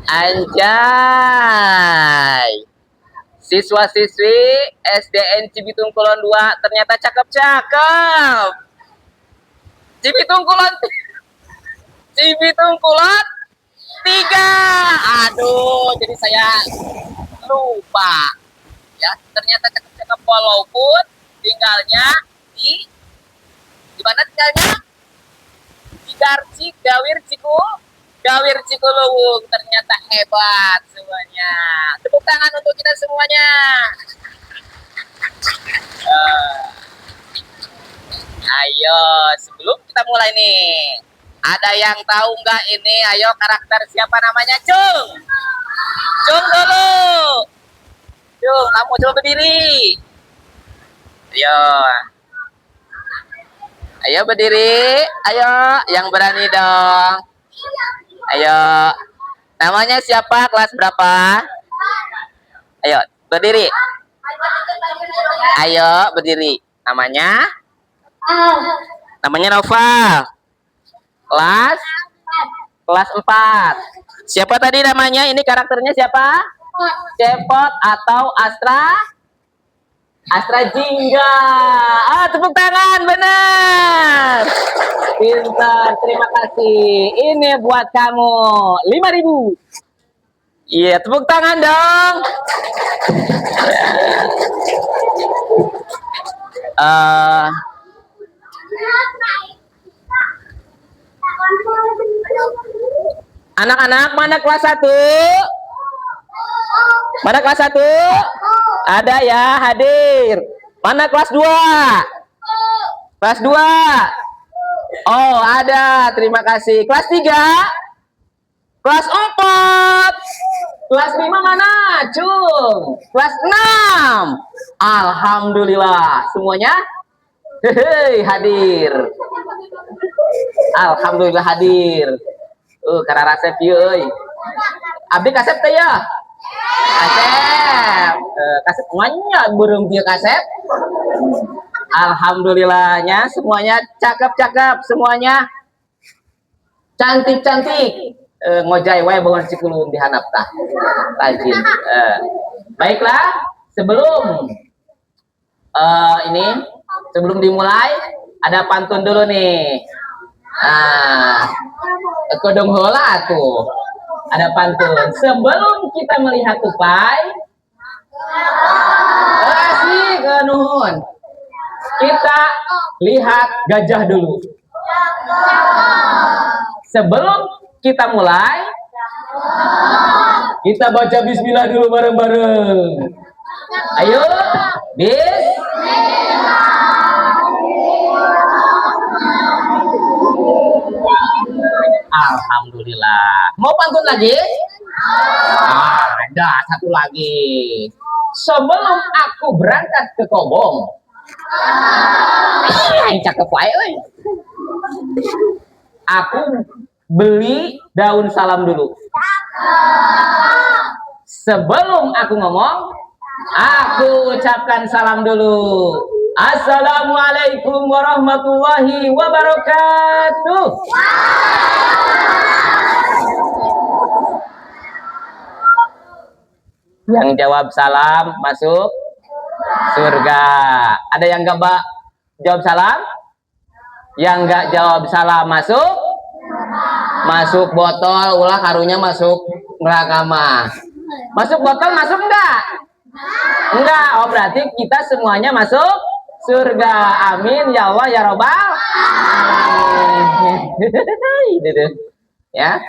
Anjay. Siswa-siswi SDN Cibitung Kulon 2 ternyata cakep-cakep. Cibitung Kulon Cibitung Kulon 3. Aduh, jadi saya lupa. Ya, ternyata cakep-cakep walaupun tinggalnya di mana tinggalnya? Di Garci, Gawir Cikuluwung. Ternyata hebat semuanya. Tepuk tangan untuk kita semuanya. Ayo, sebelum kita mulai nih, ada yang tahu nggak ini? Ayo, karakter siapa namanya? Cung dulu. Cung, kamu coba berdiri. Ayo berdiri. Ayo, yang berani dong. Ayo, namanya siapa? Kelas berapa? Ayo, berdiri. Ayo, berdiri. Namanya? Namanya Noval. Kelas 4. Siapa tadi namanya? Ini karakternya siapa? Cepot atau Astra Jingga. Tepuk tangan, benar. Pintar, terima kasih. Ini buat kamu 5.000. Iya, tepuk tangan dong. Anak-anak, mana kelas 1? Mana kelas 1? Ada ya, hadir. Mana kelas 2? Kelas 2? Oh, ada. Terima kasih. Kelas 3? Kelas 4? Kelas 5 mana? Cung. Kelas 6? Alhamdulillah. Semuanya? Hehe, hadir. Alhamdulillah hadir. Karena resep euy. Abdi kasep teh ya? Kasep. Kasep semuanya burung dia kasep. Alhamdulillahnya semuanya cakep-cakep, semuanya cantik-cantik. Ngojai wae bangun cikulun dihanap tah. Rajin. Baiklah, sebelum sebelum dimulai ada pantun dulu nih. Kodong hola tuh. Ada pantun. Sebelum kita melihat tupai, asik nuhun. Kita lihat gajah dulu. Sebelum kita mulai, kita baca bismillah dulu bareng-bareng. Ayo, Alhamdulillah. Mau pantun lagi? Ada satu lagi. Sebelum aku berangkat ke Kobong, cakep wae. Aku beli daun salam dulu. Sebelum aku ngomong, aku ucapkan salam dulu. Assalamualaikum warahmatullahi wabarakatuh. Yang jawab salam masuk surga. Ada yang nggak jawab salam? Yang nggak jawab salam masuk botol. Ulah karunya masuk neraka mah. Masuk botol masuk enggak? Enggak. Oh berarti kita semuanya masuk surga. Amin ya Allah ya Robbal. Ya.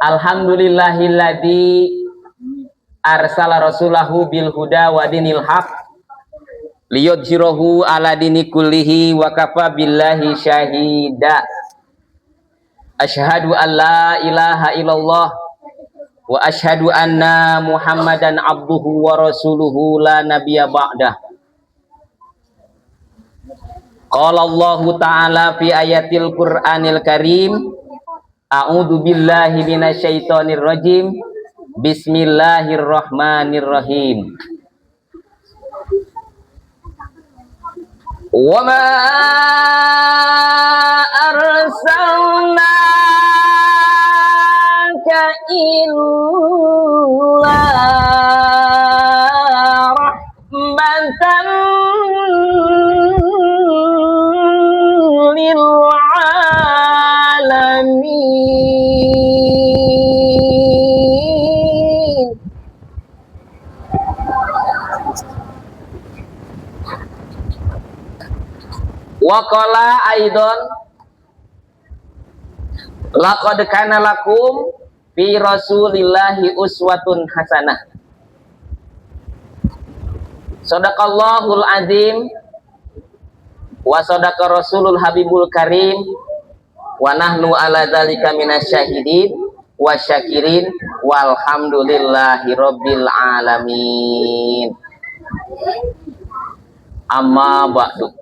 Alhamdulillahilladzi arsala rasulahu bil huda wa dinil haq liyudhhirahu ala dini kullihi wa kafa billahi syahida. Asyhadu an la ilaha illallah wa asyhadu anna Muhammadan abduhu wa rasuluhu la nabiyya ba'dah. Qala Allah Ta'ala fi ayatil Qur'anil Karim, a'udzu billahi minasyaitonir rajim. Bismillahirrahmanirrahim. Wa ma arsalnaka illa rahmatan lil alamin. Wa qala aidon laqad kana lakum fi rasulillahi uswatun hasanah. Shadaqallahul azim wa sadaqa rasulul habibul karim wa nahnu ala dzalika minasyahidin wa syakirin walhamdulillahi rabbil alamin. Amma ba'du.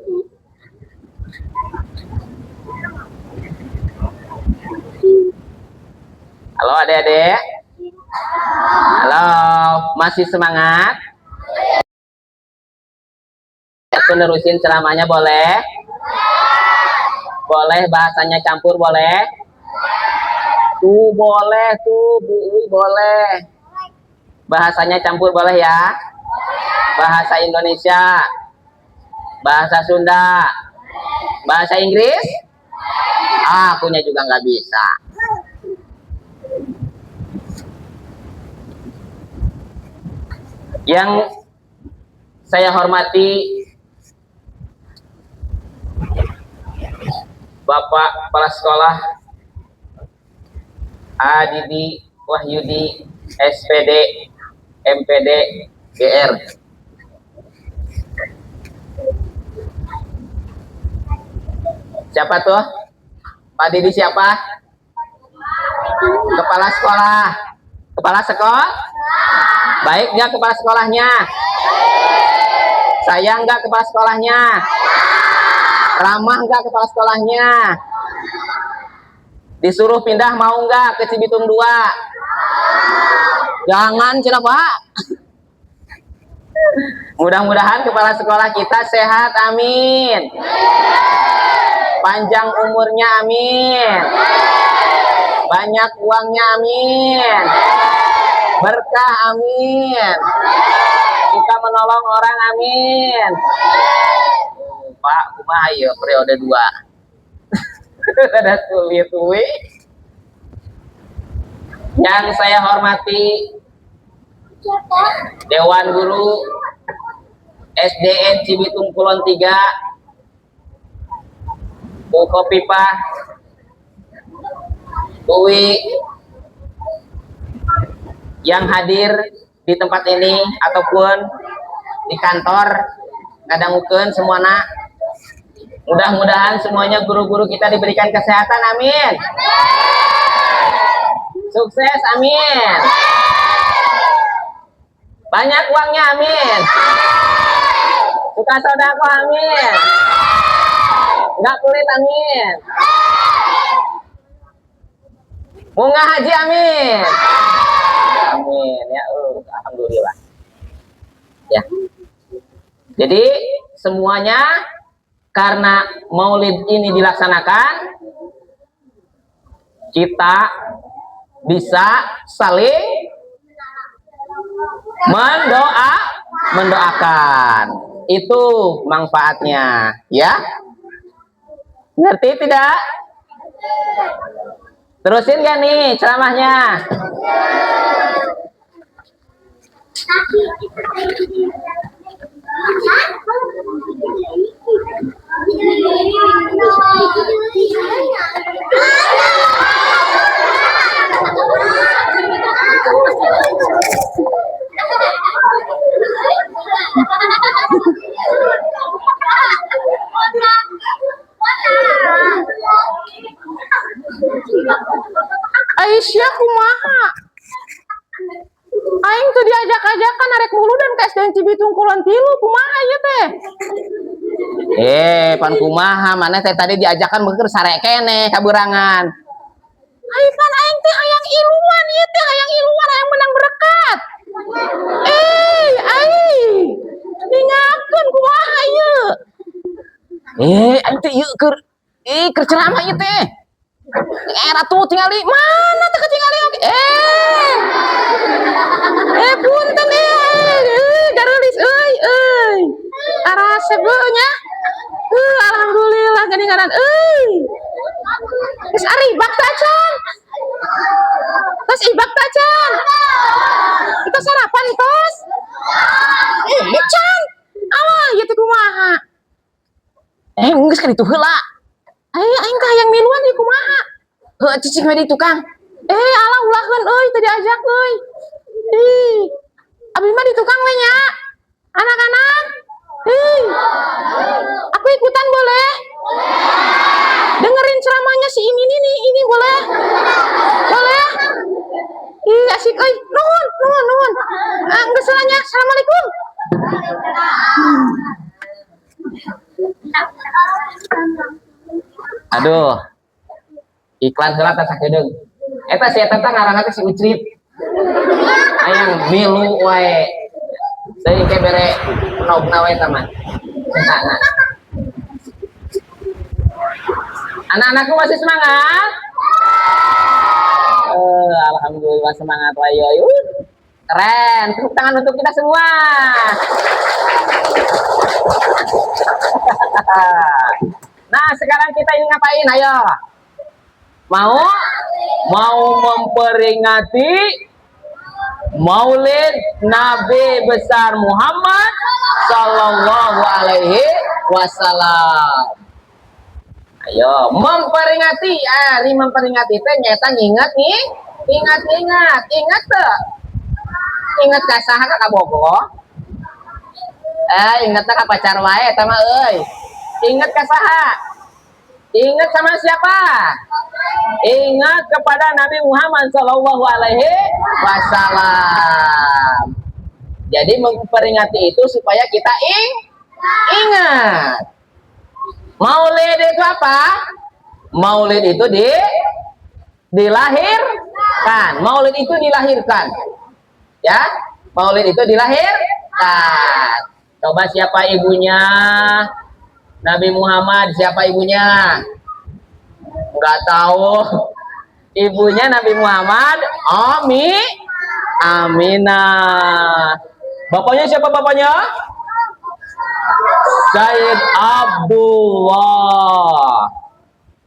Halo adik-adik. Halo, masih semangat? Aku nerusin ceramahnya boleh? Boleh bahasanya campur boleh? Tuh boleh tuh Bu Uwi boleh. Bahasanya campur boleh ya? Bahasa Indonesia, bahasa Sunda, bahasa Inggris? Akunya juga nggak bisa. Yang saya hormati Bapak Kepala Sekolah Adidi Wahyudi SPD MPD GR. Siapa tuh? Pak Didi siapa? Kepala sekolah. Kepala sekolah? Baik nggak kepala sekolahnya? Sayang nggak kepala sekolahnya? Ramah nggak kepala sekolahnya? Disuruh pindah mau nggak ke Cibitung 2? Jangan cina Pak. Mudah-mudahan kepala sekolah kita sehat, amin. Panjang umurnya, amin. Banyak uangnya, amin. Berkah, amin. Kita menolong orang, amin. Pak, kumaha ya periode 2. Ada sulit wi. Yang saya hormati Dewan Guru SDN Cibitung Kulon 3, Bu Kopipah, Uwi yang hadir di tempat ini ataupun di kantor ngadangukeun semuanya. Mudah-mudahan semuanya guru-guru kita diberikan kesehatan, amin. Sukses, amin. Banyak uangnya, amin. Suka sodako, amin. Nggak pelit, amin. Bunga haji, amin. Amin ya, alhamdulillah. Ya. Jadi semuanya karena Maulid ini dilaksanakan, kita bisa saling mendoakan. Itu manfaatnya, ya. Ngerti tidak? Terusin gak nih ceramahnya? Aisyah kumaha? Aing tuh diajak-ajakan arek mulu dan ke SDN Cibitung Kulon 3 kumaha ya teh? Pan kumaha mana teh tadi diajakan beker sare kene kaberangan. Ai kan aing teh hayang iluan ieu teh hayang iluan hayang menang berkat. Ai dingakeun kumaha ieu? Aing teh ieu keur ceramah ieu teh. Ratu tingali mana teh ketingali oke. Punten garulis euy. Arasep nya. Alhamdulillah geninganan euy. Geus ari bakta can. Tos ibak ta can. Kita sarapan tos. Can. Alah ieu teh kumaha? Geus ka ditu heula. Aing teh hayang miluan di kumaha? Heuh cicing we di tukang. Alah ulaheun euy teu diajak euy. Abi mah di tukang we nya. Anak-anak. Aku ikutan boleh? Dengerin ceramahnya si ini boleh? Boleh? Asik euy. Nuhun. Geus nya. Assalamualaikum. Aduh. Iklan heula teh sakedeung. Eta si eta teh ngaranna teh si Ucrit. Hayang milu wae. Teuing ke bere nogna wae tah mah. Cetana. Anak-anakku masih semangat? Alhamdulillah semangat wae. Keren. Tepuk tangan untuk kita semua. Nah, sekarang kita ini ngapain? Ayo. Mau memperingati Maulid Nabi besar Muhammad Sallallahu Alaihi Wasallam. Ayo, memperingati. Ini memperingati teh nyata ingat nih. Ingat tuh. Ingat ka saha ka kabogo? Ingat ka pacar wae tah mah euy. Ingat ka saha? Ingat sama siapa? Ingat kepada Nabi Muhammad Sallallahu Alaihi Wasallam. Jadi memperingati itu supaya kita ingat. Maulid itu apa? Maulid itu dilahirkan. Maulid itu dilahirkan. Ya, Maulid itu dilahirkan. Coba siapa ibunya Nabi Muhammad? Siapa ibunya? Enggak tahu. Ibunya Nabi Muhammad Aminah. Bapaknya siapa bapaknya? Sayyid Abdullah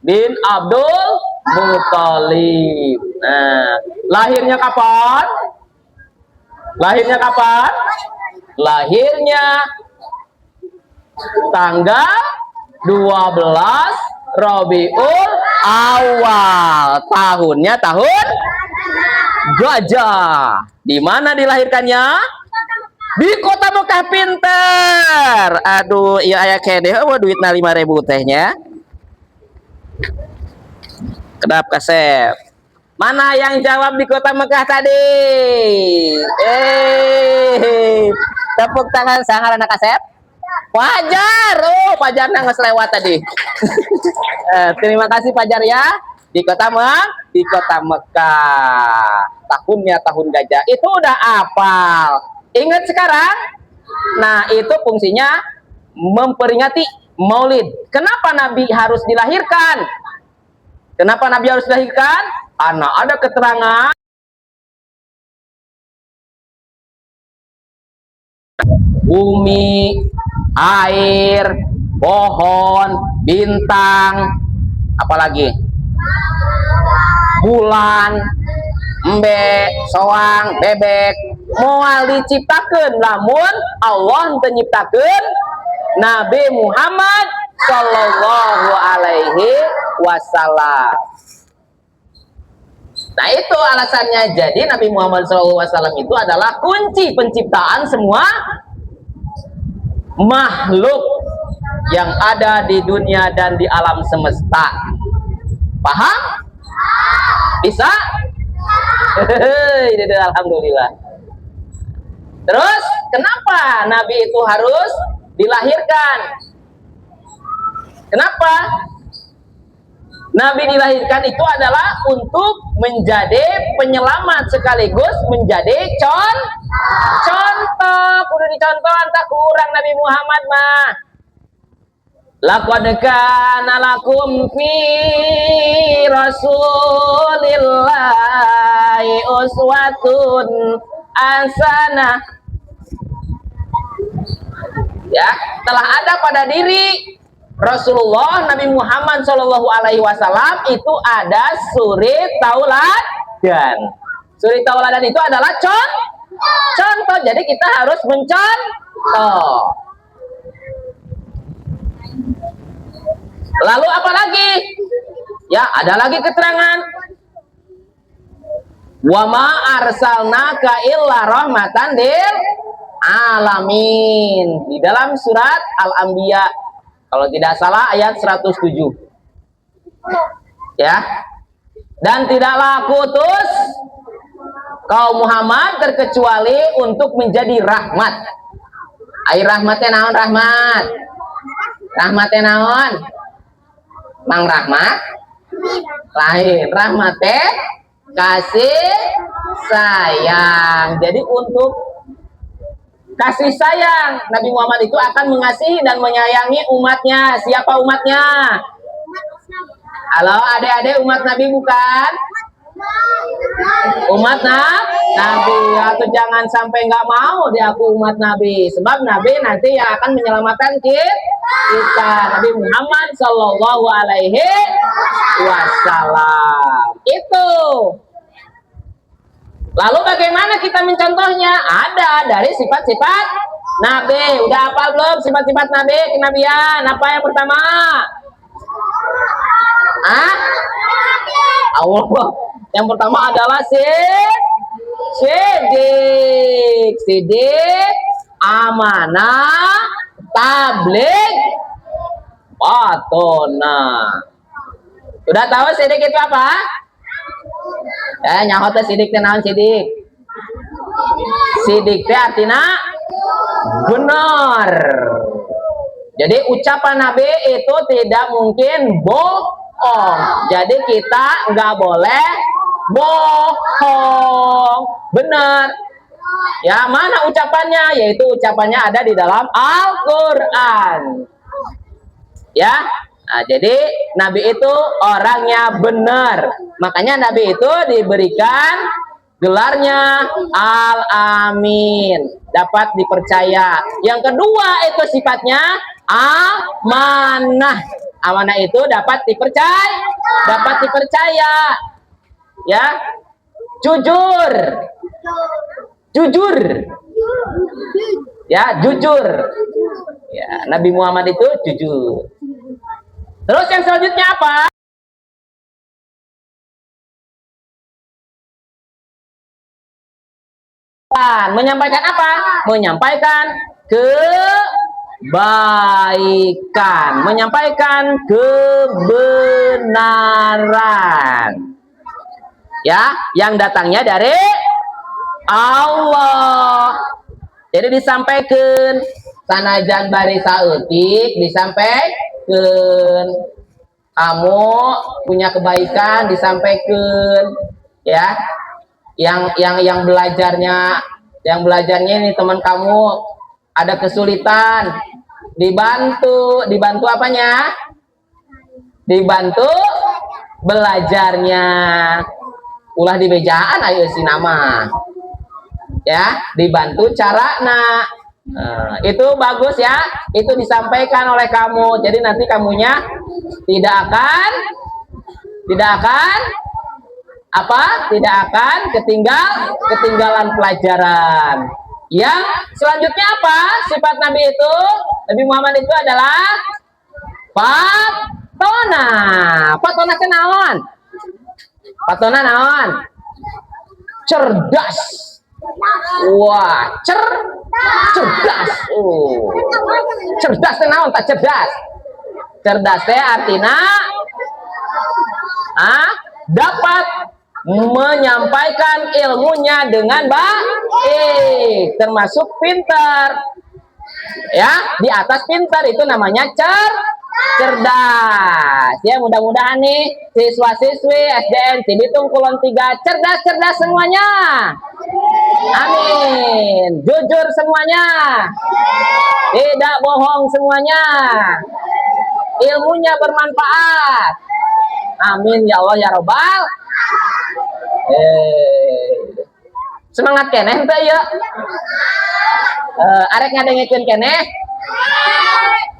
bin Abdul Muthalib. Nah, lahirnya kapan? Lahirnya tanggal 12 Rabiul Awal. Tahunnya tahun gajah. Di mana dilahirkannya? Di kota Mekah. Pinter. Aduh, iya aya kede duitna 5.000 tehnya. Kedap kasep. Mana yang jawab di kota Mekah tadi? Tepuk tangan sangar anak kasep. Fajar. Fajar nangis lewat tadi. Terima kasih Fajar ya. Di kota Mekah. Tahunnya tahun gajah. Itu udah hafal. Ingat sekarang? Nah, itu fungsinya memperingati Maulid. Kenapa Nabi harus dilahirkan? Karena ada keterangan bumi, air, pohon, bintang, apalagi bulan, soang, bebek, moal diciptakeun lamun Allah teu nyiptakeun Nabi Muhammad Sallallahu Alaihi Wasallam. Nah, itu alasannya. Jadi Nabi Muhammad Sallallahu Alaihi Wasallam itu adalah kunci penciptaan semua makhluk yang ada di dunia dan di alam semesta. Paham? Bisa? Alhamdulillah. Terus kenapa Nabi itu harus dilahirkan? Kenapa? Nabi dilahirkan itu adalah untuk menjadi penyelamat sekaligus menjadi contoh. Kudu dicontoh antah kurang Nabi Muhammad mah. Laqad kana lakum fi Rasulillahi uswatun hasanah. Ya, telah ada pada diri Rasulullah Nabi Muhammad Shallallahu Alaihi Wasallam itu ada suri tauladan. Suri tauladan itu adalah contoh. Jadi kita harus mencontoh. Lalu apa lagi? Ya, ada lagi keterangan. Wa ma arsalnaka illa rahmatan lil alamin. Di dalam surat Al-Anbiya, kalau tidak salah ayat 107. Ya. Dan tidaklah aku utus kaum Muhammad terkecuali untuk menjadi rahmat. Ai rahmatnya naon rahmat? Rahmatnya naon? Mang rahmat? Lain. Rahmatnya kasih sayang. Jadi untuk kasih sayang, Nabi Muhammad itu akan mengasihi dan menyayangi umatnya. Siapa umatnya? Halo adik-adik, umat Nabi bukan? Umat Nabi. Atau jangan sampai nggak mau di aku umat Nabi. Sebab Nabi nanti yang akan menyelamatkan kita. Nabi Muhammad Sallallahu Alaihi Wasallam. Itu. Lalu bagaimana kita mencontohnya? Ada dari sifat-sifat Nabi. Udah hafal belum sifat-sifat Nabi, kenabian? Apa yang pertama? Allah. Yang pertama adalah sidik, amanah, tabligh, patona. Sudah tahu sidik itu apa? Nyaho teh sidik teh naon sidik? Sidik teh artinya benar. Jadi ucapan Nabi itu tidak mungkin bohong. Jadi kita nggak boleh bohong. Benar. Ya, mana ucapannya? Yaitu ucapannya ada di dalam Al-Qur'an. Ya. Nah, jadi Nabi itu orangnya benar. Makanya Nabi itu diberikan gelarnya Al-Amin, dapat dipercaya. Yang kedua itu sifatnya amanah. Amanah itu dapat dipercaya. Ya. Jujur. Ya, jujur. Ya, Nabi Muhammad itu jujur. Terus yang selanjutnya apa? Menyampaikan apa? Menyampaikan kebaikan, menyampaikan kebenaran. Ya, yang datangnya dari Allah. Jadi disampaikan sanajan bari saeutik, disampaikan kamu punya kebaikan, disampaikan ya. Yang belajarnya ini teman kamu ada kesulitan, dibantu apanya? Dibantu belajarnya. Ulah di bejaan ayo si nama. Ya, dibantu carana. Itu bagus ya, itu disampaikan oleh kamu. Jadi nanti kamunya tidak akan ketinggalan pelajaran. Yang selanjutnya apa? Sifat Nabi itu, Nabi Muhammad itu adalah patona. Patona kenaon? Patona naon? Cerdas. Wah, cerdas. Cerdas kenaon tak cerdas? Cerdas teh artinya dapat menyampaikan ilmunya dengan baik, termasuk pintar. Ya, di atas pintar itu namanya cerdas. Ya, mudah-mudahan nih siswa-siswi SDN Cibitung Kulon 3 cerdas semuanya. Amin. Jujur semuanya. Tidak bohong semuanya. ilmunya bermanfaat. Amin ya Allah ya Robbal. Semangat keneh teh ya. Arek ngadengikeun keneh.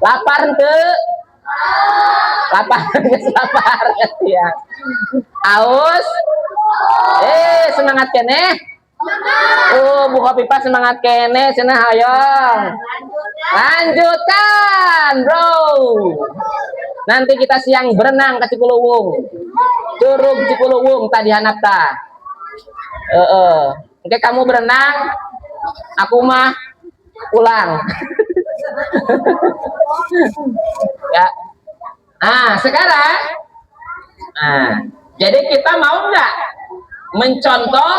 Lapar henteu? Lapar geus lapar ya. Aus. Semangat keneh. Bu Khofifah semangat keneh cenah hayong. Lanjutkan, Bro. Nanti kita siang berenang ke Cikuluwung. Curug Cikuluwung tadi hanap tah. Oke, kamu berenang, aku mah pulang. Ya. Sekarang, jadi kita mau nggak mencontoh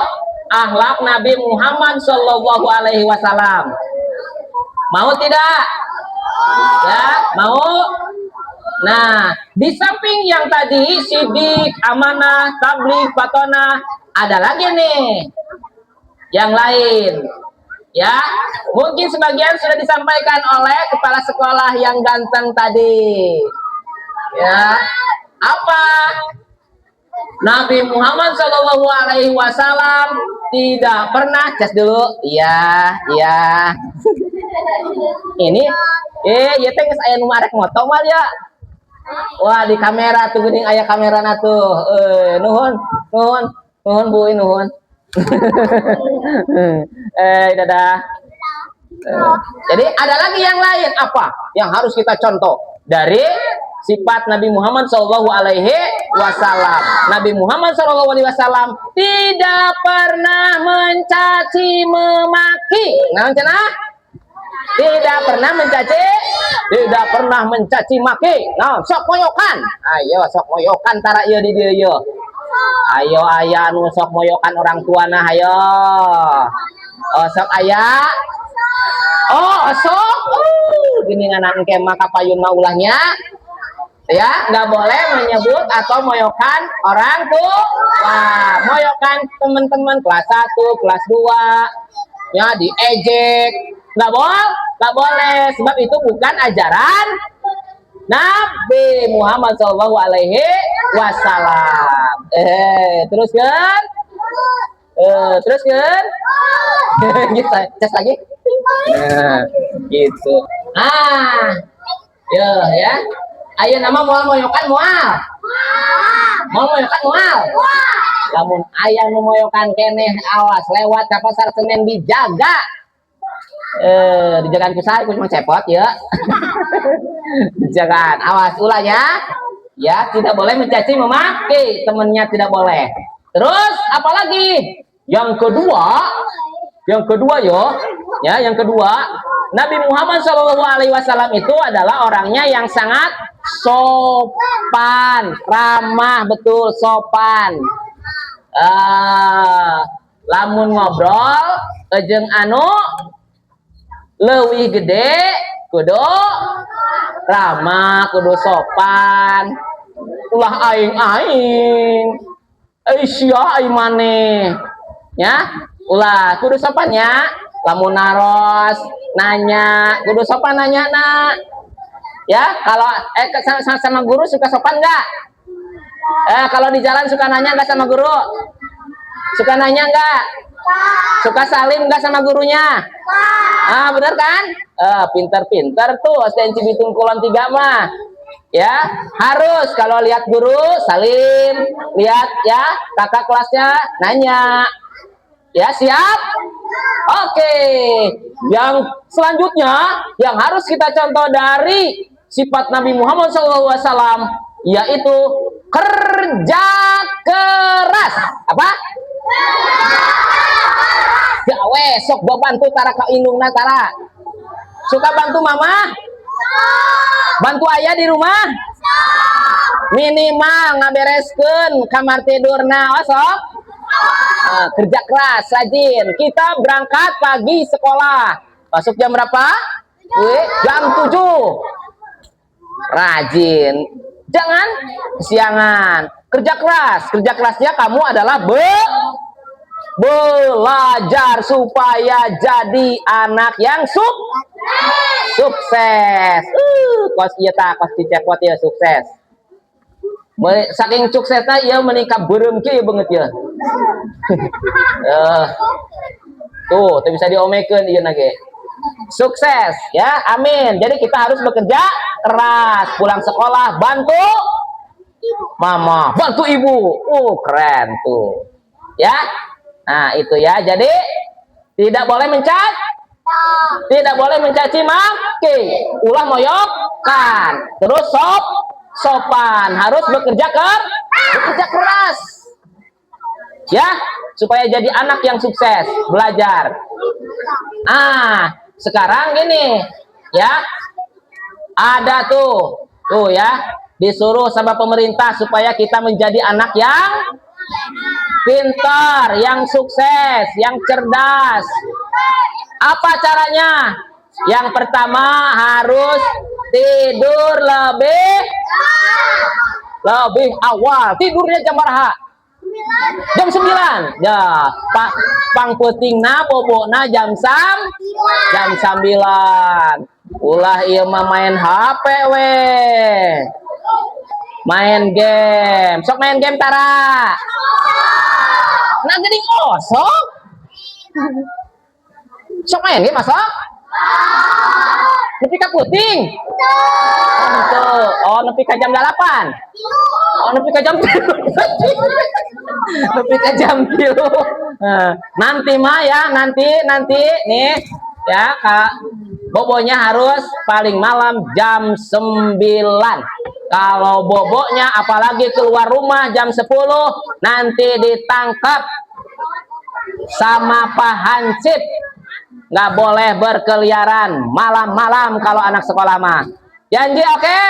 akhlak Nabi Muhammad Shallallahu Alaihi Wasallam? Mau tidak? Ya, mau. Nah, di samping yang tadi sidik, amanah, tabligh, fatonah, ada lagi nih yang lain. Ya, mungkin sebagian sudah disampaikan oleh kepala sekolah yang ganteng tadi. Ya, apa? Nabi Muhammad Shallallahu Alaihi Wasallam tidak pernah cas dulu. Iya. Ini, ya teh geus aya nu marek moto mah ya. Wah, di kamera tuh geuning aya kamerana tuh. Nuhun Bu, nuhun. Dadah. Jadi ada lagi yang lain apa yang harus kita contoh dari sifat Nabi Muhammad Shallallahu Alaihi Wasallam. Nabi Muhammad Shallallahu Alaihi Wasallam tidak pernah mencaci memaki. Nah, cenah? Tidak pernah mencaci maki. Nah, sok moyokan. Ayo sok moyokan tara ieu di dieu ieu. Ayo aya anu sok moyokan orang tua nah ayo. Sok aya. Sok. Gini nganan engke mah kapayun mah ulahnya. Ya, nggak boleh menyebut atau moyokan orang tua. Moyokan teman-teman kelas 1, kelas 2. Ya, diejek. Nggak boleh, sebab itu bukan ajaran Nabi Muhammad Shallallahu Alaihi Wasallam. Teruskan. Gitu, cas lagi. Gitu. Ya. Ayo nama moal moyokan moal. Lamun aya nu moyokan keneh awas lewat ka pasar Senen dijaga. Dijagaan ku saha ku mang cepot ya. Dijagaan. Awas ulahnya. Ya, tidak boleh mencaci memaki, temannya tidak boleh. Terus apalagi? Yang kedua Nabi Muhammad SAW itu adalah orangnya yang sangat sopan, ramah, betul sopan. Lamun ngobrol jeung anu leuwih gede kudu ramah, kudu sopan. Ulah aing sia aing maneh ya, ulah kudu sopan ya. Lamun naros nanya kudu sopan nanya nak ya. Kalau sama guru suka sopan nggak? Kalau di jalan suka nanya nggak sama guru? Suka nanya nggak? Suka salim nggak sama gurunya? Bener kan? Pinter-pinter tuh SDN Cibitung Kulon 3 mah. Ya, harus kalau lihat guru salim, lihat ya kakak kelasnya nanya. Ya, siap? Oke. Yang selanjutnya yang harus kita contoh dari sifat Nabi Muhammad SAW yaitu kerja keras. Apa? Gawe sok bawa bantu tara ka indungna tara. Suka bantu mama? Bantu ayah di rumah? Minimal ngabereskeun kamar tidurna sok. Kerja keras, rajin. Kita berangkat pagi sekolah. Masuk jam berapa? Jam 7. Rajin. Jangan kesiangan. Kerja keras. Kerja kerasnya kamu adalah belajar supaya jadi anak yang sukses. kos ieu tah kos dicekot ya sukses. Saking suksesnya ieu menikah beureum kieu banget ya. Tuh bisa diomekeun ieu na ge. Sukses ya, amin. Jadi kita harus bekerja keras, pulang sekolah bantu mama, bantu ibu. Keren tuh. Ya. Nah, itu ya. Jadi tidak boleh mencaci maki, ulah moyokkan, terus sopan, harus bekerja keras. Ya, supaya jadi anak yang sukses, belajar. Sekarang gini, ya. Ada tuh ya, disuruh sama pemerintah supaya kita menjadi anak yang pintar, yang sukses, yang cerdas. Apa caranya? Yang pertama harus tidur lebih awal. Tidurnya jam berapa? Jam 9. Ya, pang peutingna bobona jam 9. Ulah ieu mah main HP we. Main game. Sok main game tara. Nah jadi ngosok. Sok main game masuk. Nepi ka puting. Oh, nepi ka jam 8. Oh, nepi ka jam 3. Nepi ka jam 3. Nanti mah ya, nanti nih ya, Kak. Bobonya harus paling malam jam 9. Kalau boboknya apalagi keluar rumah jam 10, nanti ditangkap sama Pak Hansip. Nggak boleh berkeliaran malam-malam kalau anak sekolah mah. Janji oke?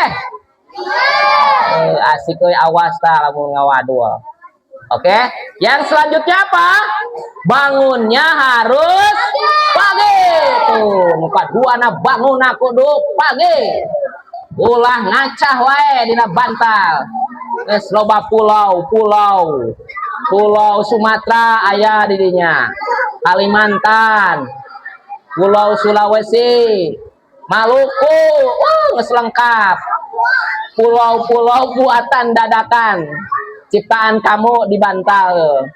Asik euy, awas tah lamun ngawadul. Oke? Yang selanjutnya apa? Bangunnya harus pagi. Tuh, 42 na bangun kudu pagi. Ulah ngacah wae dina bantal. Geus loba pulau Sumatera aya di dinya, Kalimantan, Pulau Sulawesi, Maluku, geus lengkap. Pulau-pulau buatan dadakan, ciptaan kamu di bantal.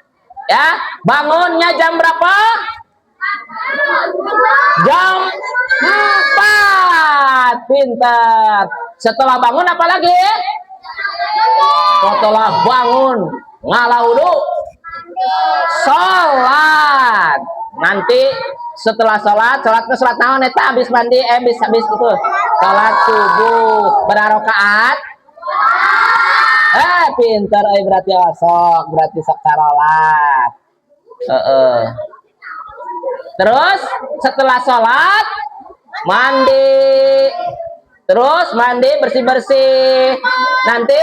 Ya, bangunnya jam berapa? Jam 4. Pinter. Setelah bangun apa lagi? Setelah bangun ngalaudu, sholat. Nanti setelah sholat naon eta habis mandi habis itu sholat subuh berapa rakaat? Pinter berarti sok salat. Terus setelah sholat mandi, terus bersih-bersih, nanti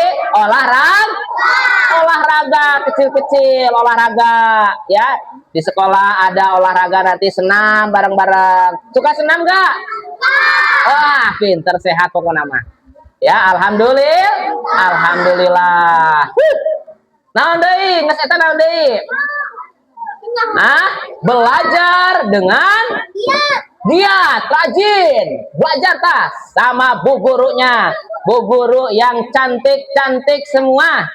olahraga kecil-kecil, olahraga ya. Di sekolah ada olahraga nanti senam bareng-bareng. Suka senam gak? Wah, pinter, sehat pokoknya mah. Ya, alhamdulillah. Naon deui? Geus eta naon deui? Belajar dengan giat, rajin. Belajar tah sama bu gurunya. Bu guru yang cantik-cantik semua.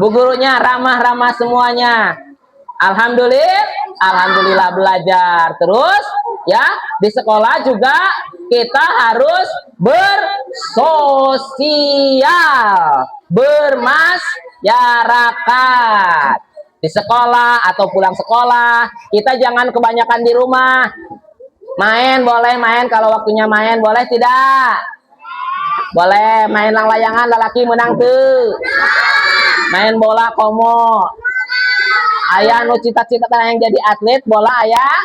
Bu gurunya ramah-ramah semuanya. Alhamdulillah belajar. Terus ya, di sekolah juga kita harus bersosial, bermasyarakat. Di sekolah atau pulang sekolah, kita jangan kebanyakan di rumah. Main boleh main, kalau waktunya main boleh tidak? Boleh main layangan, lelaki menang tuh. Main bola komo. Ayah nu cita-cita yang jadi atlet bola ayah?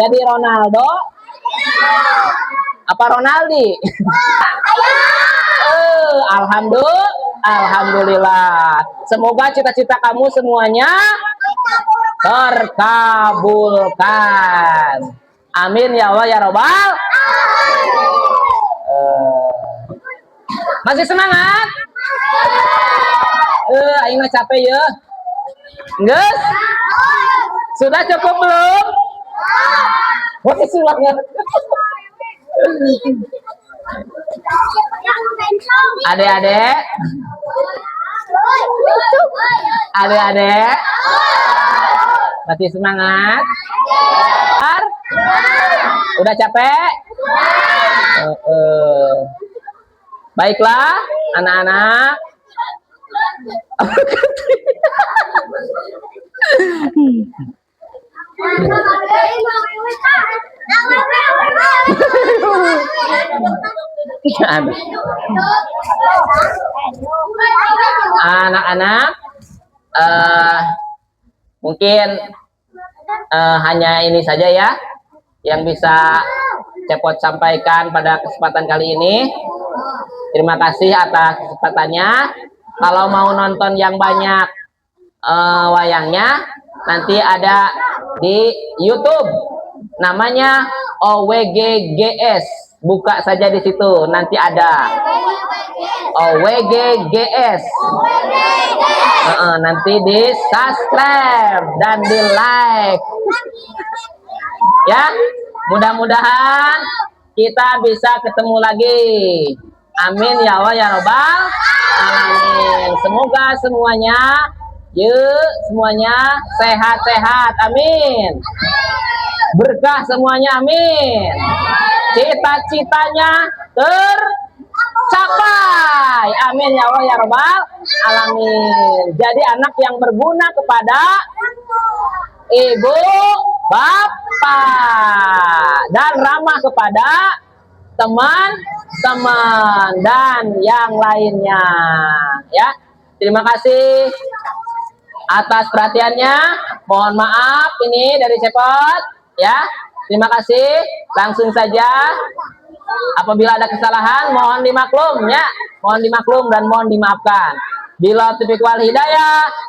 Jadi Ronaldo? Apa Ronaldi? Alhamdulillah. Semoga cita-cita kamu semuanya terkabulkan. Amin ya Allah ya Robbal. Masih semangat? Aing mah capek ya. Geus? Sudah cukup belum? Masih semangat. Adik-adik, adik-adik, masih semangat? Udah capek? Baiklah, anak-anak. Anak-anak, mungkin hanya ini saja ya yang bisa Cepot sampaikan pada kesempatan kali ini. Terima kasih atas kesempatannya. Kalau mau nonton yang banyak wayangnya, nanti ada di YouTube, namanya OWGGS. Buka saja di situ, nanti ada OWGGS. Nanti di subscribe dan di like ya. Mudah-mudahan kita bisa ketemu lagi. Amin ya Allah ya Robbal alamin. Semoga semuanya, semuanya sehat-sehat. Amin. Berkah semuanya. Amin. Cita-citanya tercapai. Amin ya Allah ya Robbal alamin. Jadi anak yang berguna kepada ibu, bapak, dan ramah kepada teman-teman dan yang lainnya ya. Terima kasih atas perhatiannya. Mohon maaf ini dari Cepot ya. Terima kasih. Langsung saja, apabila ada kesalahan mohon dimaklum ya. Mohon dimaklum dan mohon dimaafkan. Bila taufiq wal hidayah.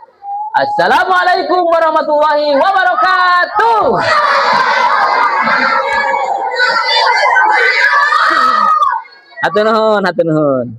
Assalamualaikum warahmatullahi wabarakatuh. Hatur nuhun, hatur nuhun.